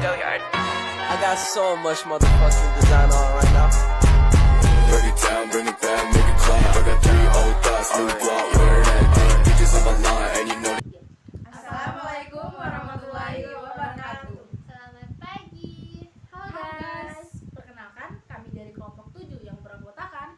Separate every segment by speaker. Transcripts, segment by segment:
Speaker 1: I got so much motherfucking design on right now.
Speaker 2: Break it down, bring it back, make it clap. I got 3 old thoughts, new block, where that day. Bitches on my line, and you know.
Speaker 3: Assalamualaikum warahmatullahi wabarakatuh.
Speaker 4: Selamat pagi. Halo guys.
Speaker 3: Perkenalkan, kami dari kelompok 7 yang beranggotakan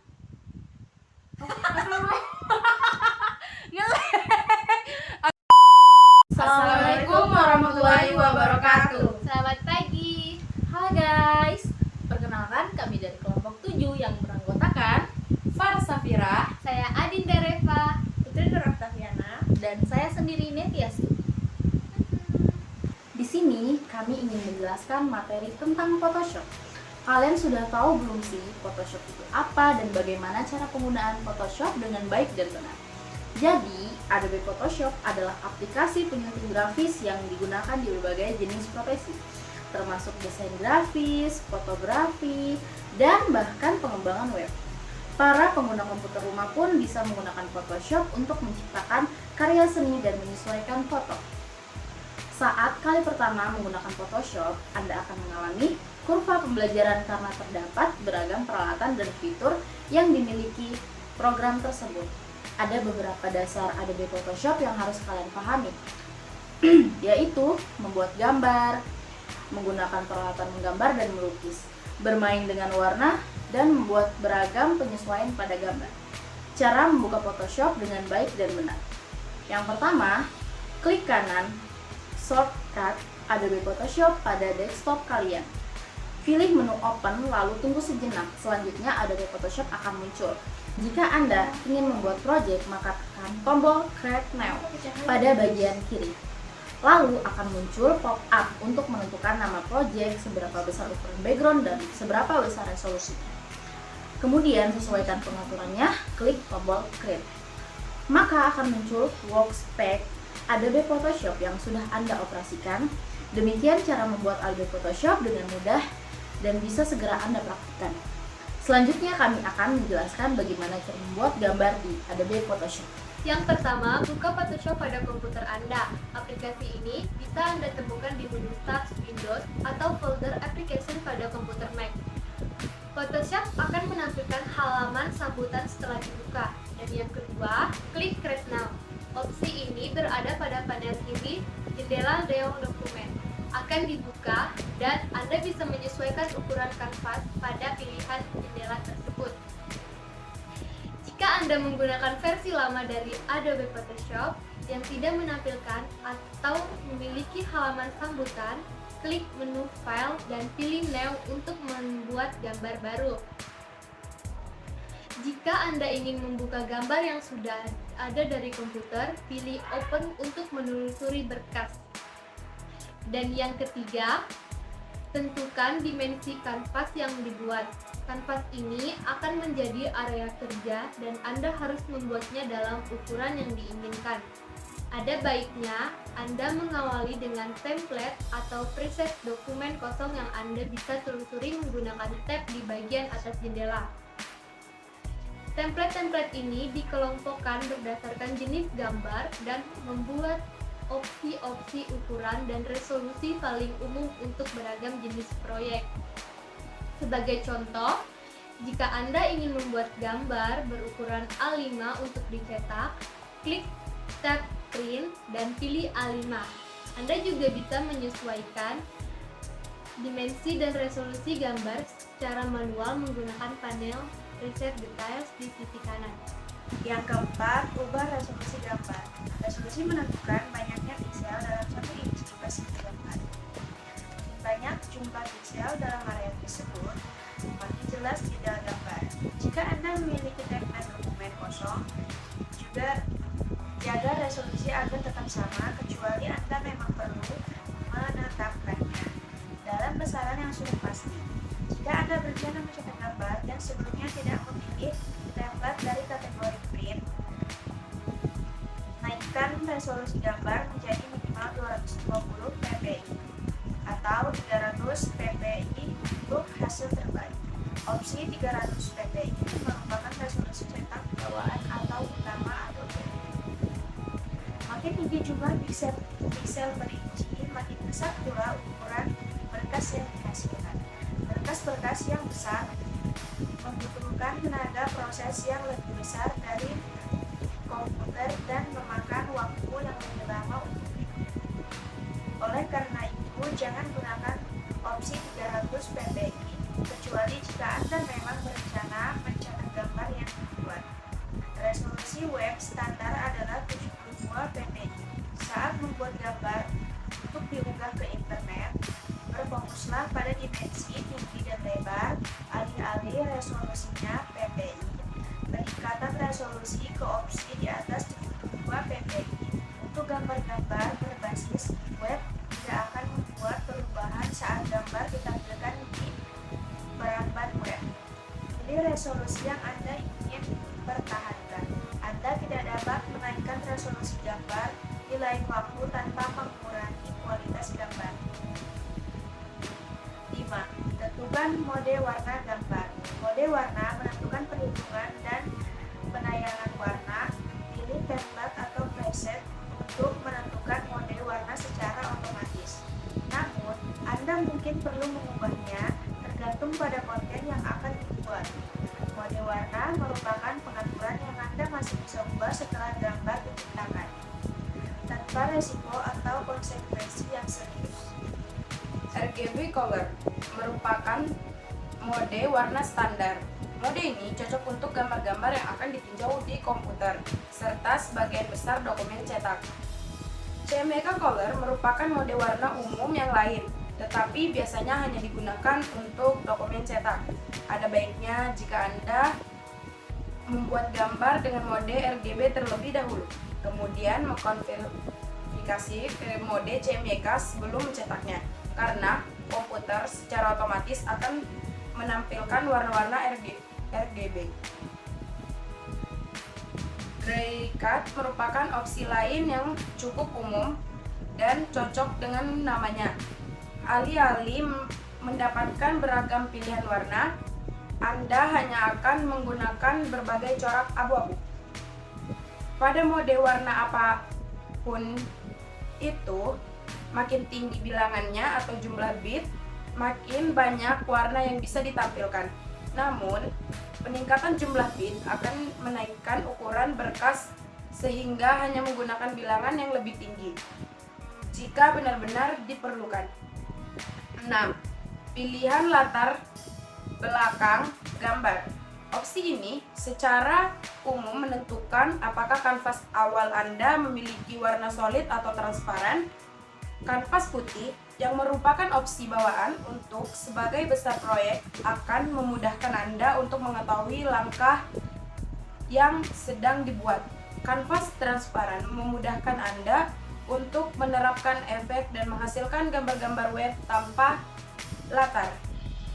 Speaker 3: Assalamualaikum warahmatullahi wabarakatuh.
Speaker 4: Selamat pagi.
Speaker 3: Halo guys. Perkenalkan, kami dari kelompok 7 yang beranggotakan Farsafira,
Speaker 4: Saya Adinda Reva.
Speaker 3: Putri Nur Octaviana, dan saya sendiri Netiastu. Di sini kami ingin menjelaskan materi tentang Photoshop. Kalian sudah tahu belum sih Photoshop itu apa dan bagaimana cara penggunaan Photoshop dengan baik dan benar? Jadi, Adobe Photoshop adalah aplikasi penyunting grafis yang digunakan di berbagai jenis profesi, termasuk desain grafis, fotografi, dan bahkan pengembangan web. Para pengguna komputer rumah pun bisa menggunakan Photoshop untuk menciptakan karya seni dan menyesuaikan foto. Saat kali pertama menggunakan Photoshop, Anda akan mengalami kurva pembelajaran karena terdapat beragam peralatan dan fitur yang dimiliki program tersebut. Ada beberapa dasar Adobe Photoshop yang harus kalian pahami, yaitu membuat gambar, menggunakan peralatan menggambar dan melukis, bermain dengan warna, dan membuat beragam penyesuaian pada gambar. Cara membuka Photoshop dengan baik dan benar. Yang pertama, klik kanan shortcut Adobe Photoshop pada desktop kalian. Pilih menu Open lalu tunggu sejenak. Selanjutnya Adobe Photoshop akan muncul. Jika Anda ingin membuat project, maka tekan tombol Create Now pada bagian kiri. Lalu akan muncul pop-up untuk menentukan nama project, seberapa besar ukuran background, dan seberapa besar resolusinya. Kemudian sesuaikan pengaturannya, klik tombol Create. Maka akan muncul workspace Adobe Photoshop yang sudah Anda operasikan. Demikian cara membuat Adobe Photoshop dengan mudah dan bisa segera Anda praktikkan. Selanjutnya kami akan menjelaskan bagaimana cara membuat gambar di Adobe Photoshop.
Speaker 4: Yang pertama, buka Photoshop pada komputer Anda. Aplikasi ini bisa Anda temukan di menu Start Windows atau folder application pada komputer Mac. Photoshop akan menampilkan halaman sambutan setelah dibuka. Dan yang kedua, klik Create Now. Opsi ini berada pada panel kiri jendela Deong dokumen. Akan dibuka dan Anda bisa menyesuaikan ukuran kanvas pada pilihan jendela tersebut. Jika Anda menggunakan versi lama dari Adobe Photoshop yang tidak menampilkan atau memiliki halaman sambutan, klik menu File dan pilih New untuk membuat gambar baru. Jika Anda ingin membuka gambar yang sudah ada dari komputer, pilih Open untuk menelusuri berkas. Dan yang ketiga, tentukan dimensi kanvas yang dibuat. Kanvas ini akan menjadi area kerja dan Anda harus membuatnya dalam ukuran yang diinginkan. Ada baiknya Anda mengawali dengan template atau preset dokumen kosong yang Anda bisa telusuri menggunakan tab di bagian atas jendela. Template-template ini dikelompokkan berdasarkan jenis gambar dan membuat opsi-opsi ukuran dan resolusi paling umum untuk beragam jenis proyek. Sebagai contoh, jika Anda ingin membuat gambar berukuran A5 untuk dicetak, klik tab Print dan pilih A5. Anda juga bisa menyesuaikan dimensi dan resolusi gambar secara manual menggunakan panel Preset Details di sisi kanan.
Speaker 5: Yang keempat, ubah resolusi gambar. Resolusi menentukan banyaknya piksel dalam satu inci persegi gambar. Banyak jumlah piksel dalam area tersebut, semakin jelas detail gambar. Jika Anda memiliki template dokumen kosong, juga jaga resolusi agar tetap sama, kecuali Anda memang perlu menetapkannya dalam besaran yang sudah pasti. Jika Anda berencana mencetak gambar dan sebelumnya tidak memilih template dari kategori print, naikkan resolusi gambar menjadi minimal 220 ppi atau 300 ppi untuk hasil terbaik. Opsi 300 ppi ini merupakan resolusi cetak bawaan atau utama Adobe. Makin tinggi jumlah piksel per inci, makin besar pula ukuran berkas yang dihasilkan. Berkas-berkas yang besar membutuhkan tenaga proses yang lebih besar dari komputer dan memakan waktu yang lebih lama untuk diketik. Oleh karena itu, jangan gunakan opsi 300 ppi kecuali jika Anda memang berencana mencetak gambar yang dibuat. Resolusi web standar adalah 72 ppi. Saat membuat gambar untuk diunggah ke internet, berfokuslah pada dimensi tinggi dan lebar, alih-alih resolusinya ppi. Peningkatan resolusi ke opsi di atas 72 ppi untuk gambar-gambar berbasis web tidak akan membuat perubahan saat gambar ditampilkan di perambat web. Pilih resolusi yang Anda ingin pertahankan. Anda tidak dapat menaikkan resolusi gambar di lain waktu tanpa mengurangi kualitas gambar. 5. Tentukan mode warna gambar. Mode warna menentukan perhitungan dan penayangan warna. Pilih template atau preset untuk menentukan mode warna secara otomatis. Namun, Anda mungkin perlu mengubahnya tergantung pada konten yang akan dibuat. Mode warna merupakan pengaturan yang Anda masih bisa ubah setelah gambar diciptakan, tanpa resiko atau konsekuensi yang serius.
Speaker 6: RGB color merupakan mode warna standar. Mode ini cocok untuk gambar-gambar yang akan ditinjau di komputer, serta sebagian besar dokumen cetak. CMYK color merupakan mode warna umum yang lain, tetapi biasanya hanya digunakan untuk dokumen cetak. Ada baiknya jika Anda membuat gambar dengan mode RGB terlebih dahulu, kemudian mengkonfirmasi ke mode CMYK sebelum mencetaknya, karena komputer secara otomatis akan menampilkan warna-warna RGB. Gray cut merupakan opsi lain yang cukup umum dan cocok dengan namanya. Alih-alih mendapatkan beragam pilihan warna, Anda hanya akan menggunakan berbagai corak abu-abu. Pada mode warna apapun itu, makin tinggi bilangannya atau jumlah bit, makin banyak warna yang bisa ditampilkan. Namun, peningkatan jumlah bit akan menaikkan ukuran berkas sehingga hanya menggunakan bilangan yang lebih tinggi jika benar-benar diperlukan. 6. Pilihan latar belakang gambar. Opsi ini secara umum menentukan apakah kanvas awal Anda memiliki warna solid atau transparan. Kanvas putih yang merupakan opsi bawaan untuk sebagai besar proyek akan memudahkan Anda untuk mengetahui langkah yang sedang dibuat. Kanvas transparan memudahkan Anda untuk menerapkan efek dan menghasilkan gambar-gambar web tanpa latar.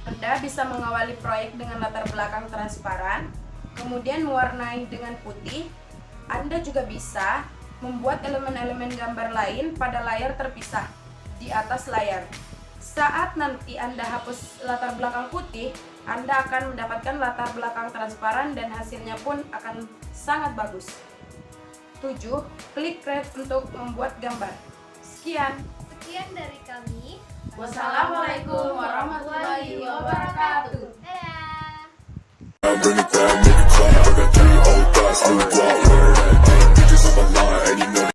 Speaker 6: Anda bisa mengawali proyek dengan latar belakang transparan, kemudian mewarnai dengan putih. Anda juga bisa membuat elemen-elemen gambar lain pada layar terpisah di atas layar. Saat nanti Anda hapus latar belakang putih, Anda akan mendapatkan latar belakang transparan dan hasilnya pun akan sangat bagus. 7. Klik Create untuk membuat gambar. Sekian
Speaker 4: dari kami.
Speaker 6: Wassalamualaikum warahmatullahi wabarakatuh.
Speaker 4: Dadah.
Speaker 2: Bring it down, make it clap. I got 3 old thoughts, new block, where that thing. Bitches on my line, and you know